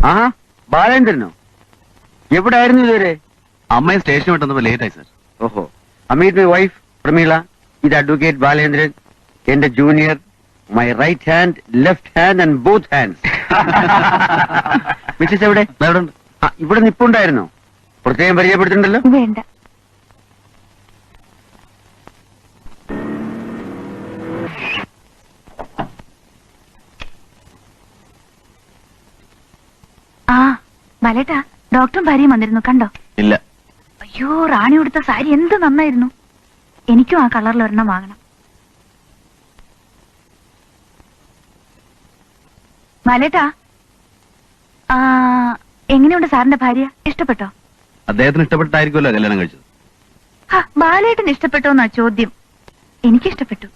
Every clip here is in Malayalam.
ആ ബാലേന്ദ്രനോ? എവിടെ ആയിരുന്നു ഇതുവരെ? അമ്മയെ സ്റ്റേഷൻ വിട്ടുന്നപ്പോ ലേറ്റ് ആയി സർ. ഓഹോ. Amit my wife Pramila. ഇത് അഡ്വക്കേറ്റ് ബാലേന്ദ്രൻ, എന്റെ junior. My right hand, left hand and both hands. Missus എവിടെ? ഇവിടെ നിപ്പുണ്ടായിരുന്നോ? പ്രത്യേകം പരിചയപ്പെടുത്തുന്നുണ്ടല്ലോ. വേണ്ട. ആ ബാലേട്ടാ, ഡോക്ടറും ഭാര്യയും വന്നിരുന്നു, കണ്ടോ? ഇല്ല. അയ്യോ, റാണി ഉടുത്ത സാരി എന്ത് നന്നായിരുന്നു. എനിക്കും ആ കളറിൽ ഒരെണ്ണം വാങ്ങണം. ബാലേട്ടാ, എങ്ങനെയുണ്ട് സാറിന്റെ ഭാര്യ? ഇഷ്ടപ്പെട്ടോ? അദ്ദേഹത്തിന് ഇഷ്ടപ്പെട്ടായിരിക്കുമല്ലോ കല്യാണം കഴിച്ചത്. ബാലേട്ടന് ഇഷ്ടപ്പെട്ടോന്നാ ചോദ്യം. എനിക്കിഷ്ടപ്പെട്ടു.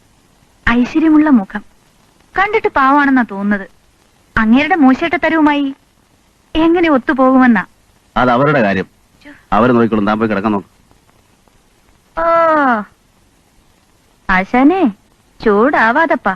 ഐശ്വര്യമുള്ള മുഖം, കണ്ടിട്ട് പാവാണെന്നാ തോന്നുന്നത്. അങ്ങേരുടെ മോശേട്ടത്തരവുമായി എങ്ങനെ ഒത്തുപോകുമെന്നാ. അത് അവരുടെ കാര്യം, അവര് നോക്കിക്കോളും. താൻ പോയി കിടക്കാൻ നോക്കും. ഓ ആശാനെ, ചൂടാവാതപ്പാ.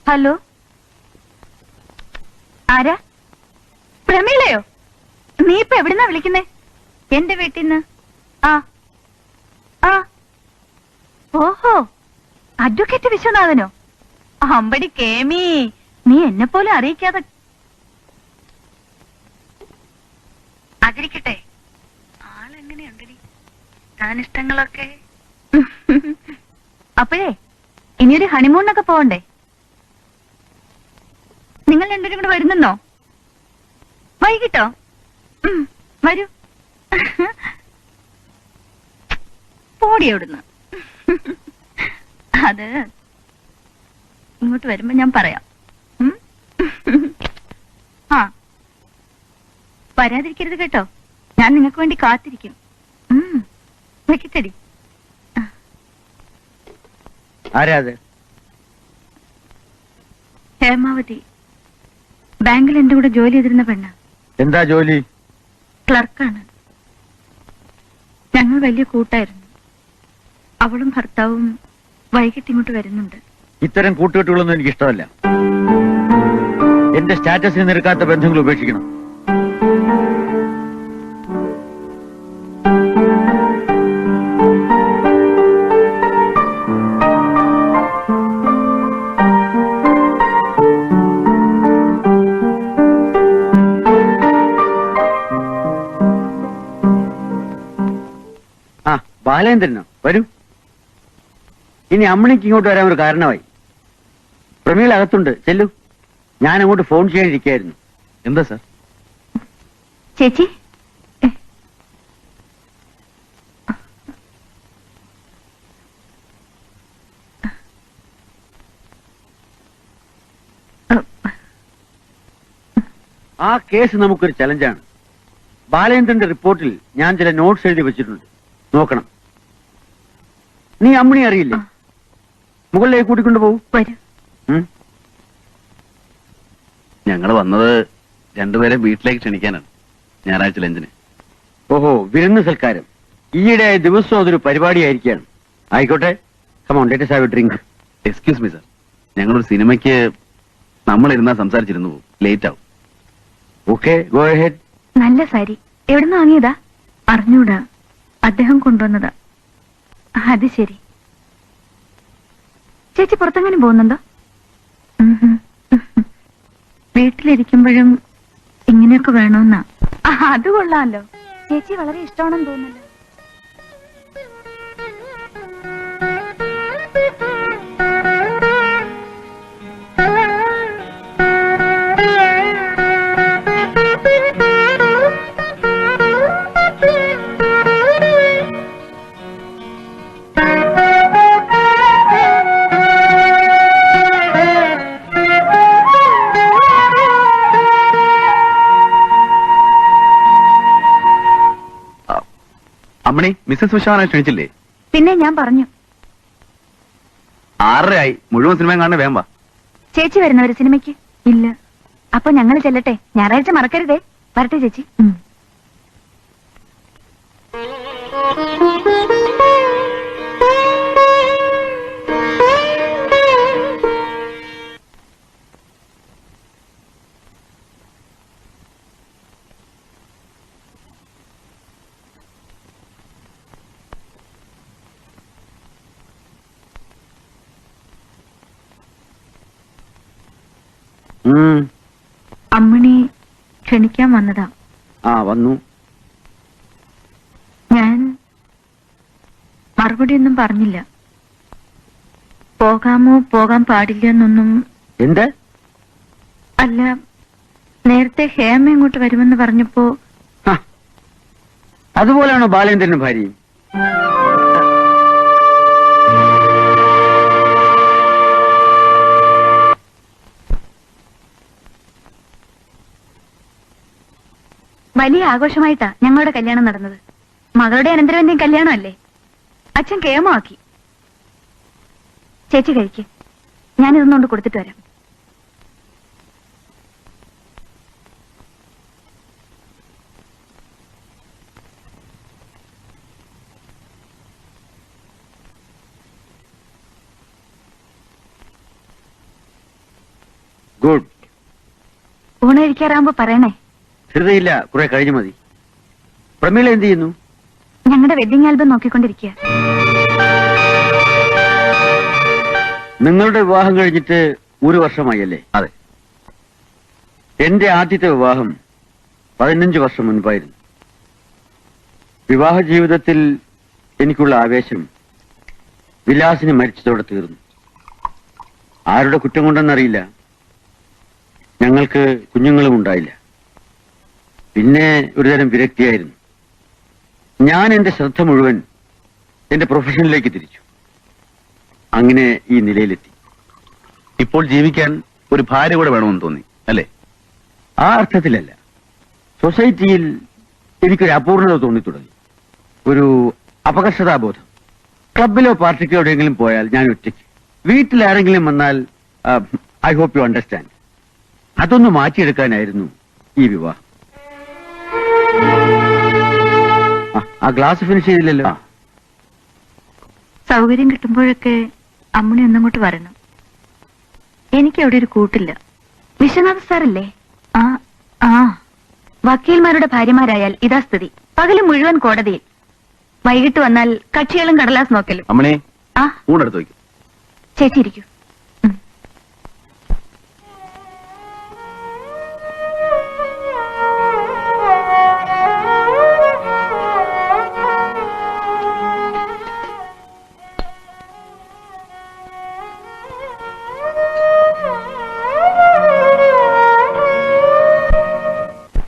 ഹലോ, ആരാ? പ്രമീളയോ? നീ ഇപ്പൊ എവിടുന്നാ വിളിക്കുന്നേ? എന്റെ വീട്ടിൽ നിന്ന്. ആ ആ ഓഹോ, അഡ്വക്കേറ്റ് വിശ്വനാഥനോ? അമ്പടി കേമി, നീ എന്നെ പോലെ അറിയിക്കാതെ. അതിരിക്കട്ടെ, ആളെങ്ങനെയുണ്ടടി? താനിഷ്ടങ്ങളൊക്കെ. അപ്പോഴേ ഇനിയൊരു ഹണിമൂണിനൊക്കെ പോകണ്ടേ? നിങ്ങൾ രണ്ടുപേരും കൂടെ വരുന്നെന്നോ? വൈകിട്ടോ? വരൂ. പോടി അവിടുന്ന്. അത് ഇങ്ങോട്ട് വരുമ്പോ ഞാൻ പറയാം. ആ, വരാതിരിക്കരുത് കേട്ടോ. ഞാൻ നിങ്ങൾക്ക് വേണ്ടി കാത്തിരിക്കും. വെക്കട്ടടി. ആരാ അത്? ഹേമാവതി, ബാങ്കിൽ എന്റെ കൂടെ ജോലി ചെയ്തിരുന്ന പെണ്ണ. എന്താ ജോലി? ക്ലർക്കാണ്. ഞങ്ങൾ വലിയ കൂട്ടായിരുന്നു. അവളും ഭർത്താവും വൈകിട്ട് ഇങ്ങോട്ട് വരുന്നുണ്ട്. ഇത്തരം കൂട്ടുകെട്ടുകളൊന്നും എനിക്ക് ഇഷ്ടമല്ല. എന്റെ സ്റ്റാറ്റസിന് നിരക്കാത്ത ബന്ധങ്ങൾ ഉപേക്ഷിക്കണം. ബാലേന്ദ്രനോ? വരൂ. ഇനി അമ്മണിക്ക് ഇങ്ങോട്ട് വരാൻ ഒരു കാരണമായി. പ്രമീള അകത്തുണ്ട്, ചെല്ലു. ഞാൻ അങ്ങോട്ട് ഫോൺ ചെയ്യാനിരിക്കായിരുന്നു. എന്താ സാർ? ചേച്ചി, ആ കേസ് നമുക്കൊരു ചലഞ്ചാണ്. ബാലേന്ദ്രന്റെ റിപ്പോർട്ടിൽ ഞാൻ ചില നോട്ട്സ് എഴുതി വെച്ചിട്ടുണ്ട്, നോക്കണം. നീ അമ്മണി അറിയില്ലേ? മുകളിലേക്ക് കൂട്ടിക്കൊണ്ട് പോകും. ഞങ്ങൾ വന്നത് രണ്ടുപേരെ വീട്ടിലേക്ക് ക്ഷണിക്കാനാണ്, ഞായറാഴ്ച ലഞ്ചിന്. ഓഹോ, വിരുന്ന് സൽക്കാരം. ഈയിടെ ദിവസവും അതൊരു പരിപാടിയായിരിക്കാണ്. ആയിക്കോട്ടെ, come on, let us have a drink. Excuse me sir, ഞങ്ങളൊരു സിനിമയ്ക്ക് നമ്മളിരുന്നാ സംസാരിച്ചിരുന്നു പോകും, ലേറ്റ് ആവും. Okay, go ahead. നല്ല സാരി എവിടുന്ന് വാങ്ങിയതാ? അറിഞ്ഞൂടാ, അദ്ദേഹം കൊണ്ടുവന്നതാ. അത് ശരി. ചേച്ചി പുറത്തെങ്ങനെ പോകുന്നുണ്ടോ? വീട്ടിലിരിക്കുമ്പോഴും ഇങ്ങനെയൊക്കെ വേണമെന്നാ. അത് കൊള്ളാമല്ലോ. ചേച്ചി വളരെ ഇഷ്ടമാണെന്ന് തോന്നുന്നല്ലോ. അമ്മണി മിസ്സസ് ഉഷാനെ ക്ഷണിച്ചില്ലേ? പിന്നെ ഞാൻ പറഞ്ഞു 6:30 ആയി. മുഴുവൻ സിനിമയും കാണാൻ വേമ്പ. ചേച്ചി വരുന്നവര് സിനിമയ്ക്ക് ഇല്ല. അപ്പൊ ഞങ്ങൾ ചെല്ലട്ടെ. ഞായറാഴ്ച മറക്കരുതേ. വരട്ടെ ചേച്ചി. അമ്മിണി ക്ഷണിക്കാൻ വന്നതാ. ആ വന്നു. ഞാൻ മറുപടിയൊന്നും പറഞ്ഞില്ല. പോകാമോ പോകാൻ പാടില്ല എന്നൊന്നും. എന്ത്? അല്ല, നേരത്തെ ഹേമ ഇങ്ങോട്ട് വരുമെന്ന് പറഞ്ഞപ്പോ. അതുപോലെയാണോ ബാലേന്ദ്രനും ഭാര്യയും? വലിയ ആഘോഷമായിട്ടാ ഞങ്ങളുടെ കല്യാണം നടന്നത്. മകളുടെ അനന്തരവന്റെയും കല്യാണമല്ലേ. അച്ഛൻ കേമമാക്കി. ചേച്ചി കഴിക്ക്. ഞാനിതൊന്നുകൊണ്ട് കൊടുത്തിട്ട് വരാം. ഗുഡ്. ഊണഴിക്കാറാകുമ്പോ പറയണേ. ധൃതിയില്ല, കുറെ കഴിഞ്ഞു മതി. പ്രമീള എന്ത് ചെയ്യുന്നു? ഞങ്ങളുടെ വെഡിങ് ആൽബം നോക്കിക്കൊണ്ടിരിക്കുക. നിങ്ങളുടെ വിവാഹം കഴിഞ്ഞിട്ട് 1 വർഷമായി അല്ലേ? അതെ. എന്റെ ആദ്യത്തെ വിവാഹം 15 വർഷം മുൻപായിരുന്നു. വിവാഹ ജീവിതത്തിൽ എനിക്കുള്ള ആവേശം വിലാസിനി മരിച്ചതോടെ തീർന്നു. ആരുടെ കുറ്റം കൊണ്ടെന്നറിയില്ല, ഞങ്ങൾക്ക് കുഞ്ഞുങ്ങളും ഉണ്ടായില്ല. പിന്നെ ഒരുതരം വിരക്തിയായിരുന്നു. ഞാൻ എന്റെ ശ്രദ്ധ മുഴുവൻ എന്റെ പ്രൊഫഷനിലേക്ക് തിരിച്ചു. അങ്ങനെ ഈ നിലയിലെത്തി. ഇപ്പോൾ ജീവിക്കാൻ ഒരു ഭാര്യ കൂടെ വേണമെന്ന് തോന്നി അല്ലേ? ആ അർത്ഥത്തിലല്ല. സൊസൈറ്റിയിൽ എനിക്കൊരു അപൂർണത തോന്നിത്തുടങ്ങി. ഒരു അപകർഷതാബോധം. ക്ലബിലോ പാർട്ടിക്കോ എവിടെയെങ്കിലും പോയാൽ ഞാൻ ഒറ്റയ്ക്ക്. വീട്ടിൽ ആരെങ്കിലും വന്നാൽ ഐ ഹോപ്പ് യു അണ്ടർസ്റ്റാൻഡ്. അതൊന്ന് മാറ്റിയെടുക്കാനായിരുന്നു ഈ വിവാഹം. ആ ഗ്ലാസ് ഫിനിഷ് ചെയ്തില്ലല്ലോ. സൗകര്യം കിട്ടുമ്പോഴൊക്കെ അമ്മുണി ഒന്നങ്ങോട്ട് വരണം. എനിക്ക് അവിടെ ഒരു കൂട്ടില്ല. വിശ്വനാഥ സാറല്ലേ? ആ വക്കീൽമാരുടെ ഭാര്യമാരായാൽ ഇതാ സ്ഥിതി. പകല് മുഴുവൻ കോടതിയിൽ, വൈകിട്ട് വന്നാൽ കക്ഷികളും കടലാസ് നോക്കലും. അമ്മണി ആ ഊണെടുത്ത് വയ്ക്കും. ചേച്ചി ഇരിക്കൂ.